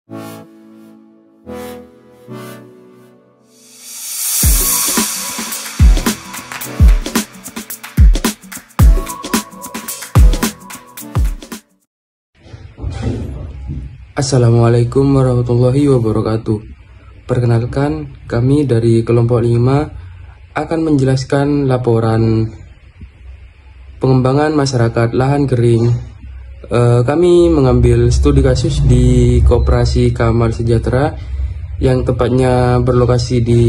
Assalamualaikum warahmatullahi wabarakatuh. Perkenalkan, kami dari kelompok 5 akan menjelaskan laporan pengembangan masyarakat lahan kering. Kami mengambil studi kasus di Koperasi Kamal Sejahtera yang tepatnya berlokasi di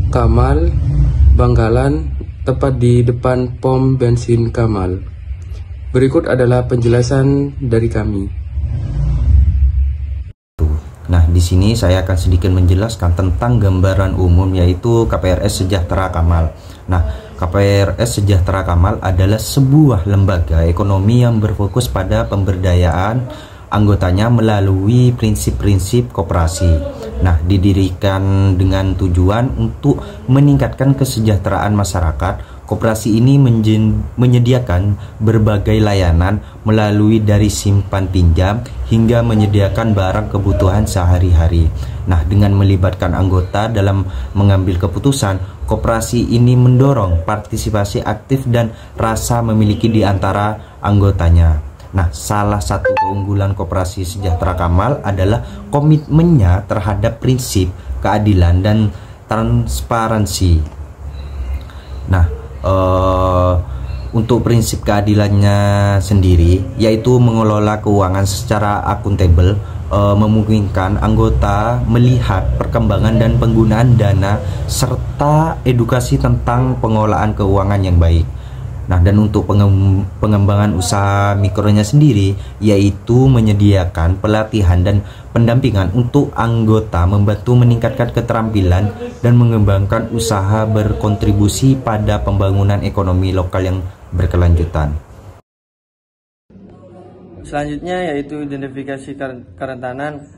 Kamal, Bangkalan, tepat di depan pom bensin Kamal. Berikut adalah penjelasan dari kami. Nah, di sini saya akan sedikit menjelaskan tentang gambaran umum, yaitu KPRS Sejahtera Kamal. Nah, KPRS Sejahtera Kamal adalah sebuah lembaga ekonomi yang berfokus pada pemberdayaan anggotanya melalui prinsip-prinsip koperasi. Nah, didirikan dengan tujuan untuk meningkatkan kesejahteraan masyarakat. Koperasi ini menyediakan berbagai layanan melalui dari simpan pinjam hingga menyediakan barang kebutuhan sehari-hari. Nah, dengan melibatkan anggota dalam mengambil keputusan, koperasi ini mendorong partisipasi aktif dan rasa memiliki di antara anggotanya. Nah, salah satu keunggulan Koperasi Sejahtera Kamal adalah komitmennya terhadap prinsip keadilan dan transparansi. Nah, untuk prinsip keadilannya sendiri, yaitu mengelola keuangan secara akuntabel, memungkinkan anggota melihat perkembangan dan penggunaan dana serta edukasi tentang pengolahan keuangan yang baik. Nah, dan untuk pengembangan usaha mikronya sendiri, yaitu menyediakan pelatihan dan pendampingan untuk anggota, membantu meningkatkan keterampilan dan mengembangkan usaha berkontribusi pada pembangunan ekonomi lokal yang berkelanjutan. Selanjutnya yaitu identifikasi kerentanan.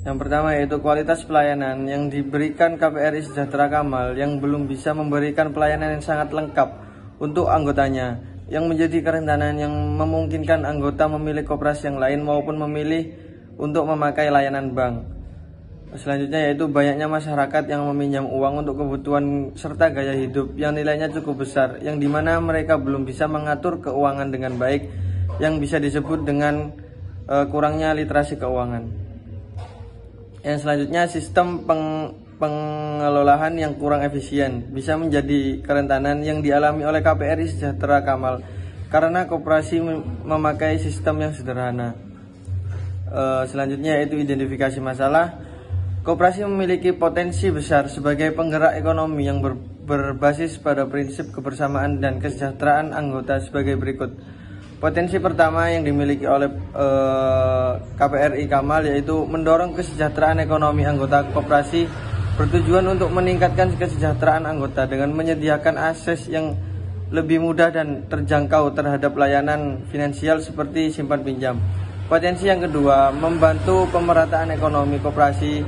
Yang pertama yaitu kualitas pelayanan yang diberikan KPRI Sejahtera Kamal yang belum bisa memberikan pelayanan yang sangat lengkap untuk anggotanya, yang menjadi kerentanan yang memungkinkan anggota memilih koperasi yang lain maupun memilih untuk memakai layanan bank. Selanjutnya yaitu banyaknya masyarakat yang meminjam uang untuk kebutuhan serta gaya hidup yang nilainya cukup besar, yang dimana mereka belum bisa mengatur keuangan dengan baik, yang bisa disebut dengan kurangnya literasi keuangan. Yang selanjutnya sistem pengelolaan yang kurang efisien bisa menjadi kerentanan yang dialami oleh KPRI Sejahtera Kamal karena koperasi memakai sistem yang sederhana. Selanjutnya yaitu identifikasi masalah. Koperasi memiliki potensi besar sebagai penggerak ekonomi yang berbasis pada prinsip kebersamaan dan kesejahteraan anggota sebagai berikut. Potensi pertama yang dimiliki oleh KPRI Kamal yaitu mendorong kesejahteraan ekonomi anggota koperasi, bertujuan untuk meningkatkan kesejahteraan anggota dengan menyediakan akses yang lebih mudah dan terjangkau terhadap layanan finansial seperti simpan pinjam. Potensi yang kedua, membantu pemerataan ekonomi koperasi,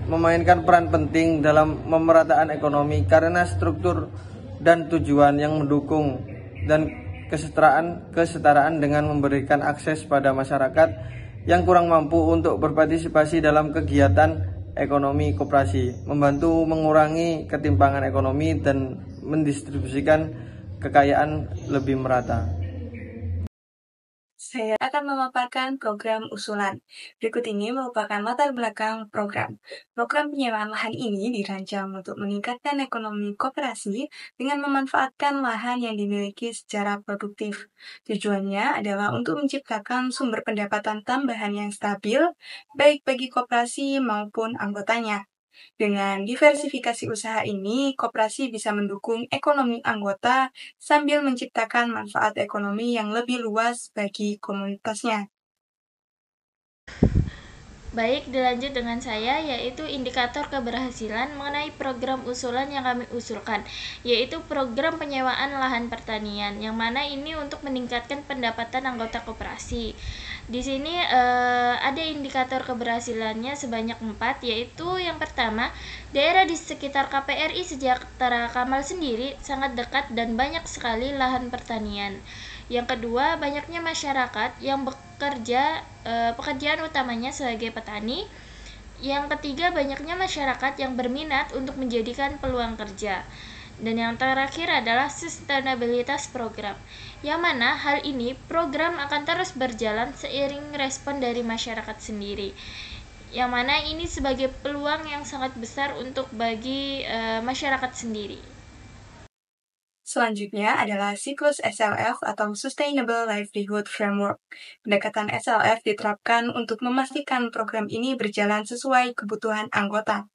memainkan peran penting dalam pemerataan ekonomi karena struktur dan tujuan yang mendukung dan kesetaraan dengan memberikan akses pada masyarakat yang kurang mampu untuk berpartisipasi dalam kegiatan ekonomi koperasi, membantu mengurangi ketimpangan ekonomi dan mendistribusikan kekayaan lebih merata. Saya akan memaparkan program usulan. Berikut ini merupakan latar belakang program. Program penyewaan lahan ini dirancang untuk meningkatkan ekonomi koperasi dengan memanfaatkan lahan yang dimiliki secara produktif. Tujuannya adalah untuk menciptakan sumber pendapatan tambahan yang stabil, baik bagi koperasi maupun anggotanya. Dengan diversifikasi usaha ini, koperasi bisa mendukung ekonomi anggota sambil menciptakan manfaat ekonomi yang lebih luas bagi komunitasnya. Baik, dilanjut dengan saya, yaitu indikator keberhasilan mengenai program usulan yang kami usulkan, yaitu program penyewaan lahan pertanian, yang mana ini untuk meningkatkan pendapatan anggota koperasi. Di sini ada indikator keberhasilannya sebanyak 4, yaitu yang pertama, daerah di sekitar KPRI Sejahtera Kamal sendiri sangat dekat dan banyak sekali lahan pertanian. Yang kedua, banyaknya masyarakat yang bekerja pekerjaan utamanya sebagai petani. Yang ketiga, banyaknya masyarakat yang berminat untuk menjadikan peluang kerja. Dan yang terakhir adalah sustainabilitas program, yang mana hal ini program akan terus berjalan seiring respon dari masyarakat sendiri, yang mana ini sebagai peluang yang sangat besar untuk bagi masyarakat sendiri. Selanjutnya adalah siklus SLF atau Sustainable Livelihood Framework. Pendekatan SLF diterapkan untuk memastikan program ini berjalan sesuai kebutuhan anggota.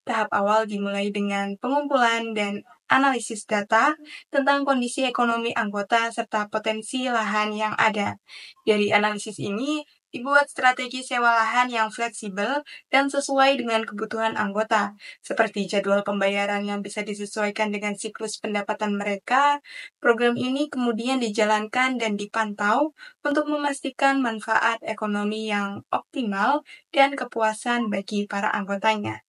Tahap awal dimulai dengan pengumpulan dan analisis data tentang kondisi ekonomi anggota serta potensi lahan yang ada. Dari analisis ini, dibuat strategi sewa lahan yang fleksibel dan sesuai dengan kebutuhan anggota, seperti jadwal pembayaran yang bisa disesuaikan dengan siklus pendapatan mereka. Program ini kemudian dijalankan dan dipantau untuk memastikan manfaat ekonomi yang optimal dan kepuasan bagi para anggotanya.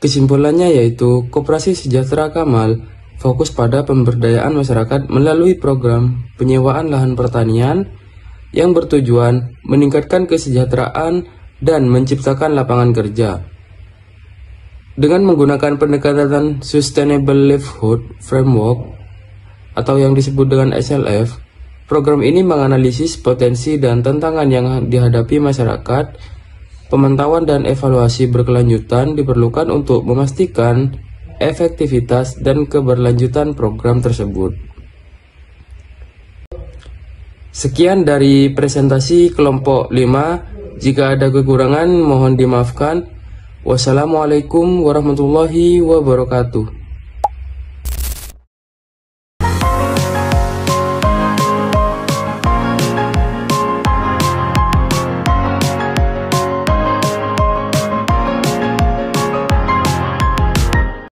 Kesimpulannya yaitu Koperasi Sejahtera Kamal fokus pada pemberdayaan masyarakat melalui program penyewaan lahan pertanian yang bertujuan meningkatkan kesejahteraan dan menciptakan lapangan kerja. Dengan menggunakan pendekatan Sustainable Livelihood Framework atau yang disebut dengan SLF, program ini menganalisis potensi dan tantangan yang dihadapi masyarakat. Pemantauan dan evaluasi berkelanjutan diperlukan untuk memastikan efektivitas dan keberlanjutan program tersebut. Sekian dari presentasi kelompok 5. Jika ada kekurangan mohon dimaafkan. Wassalamualaikum warahmatullahi wabarakatuh.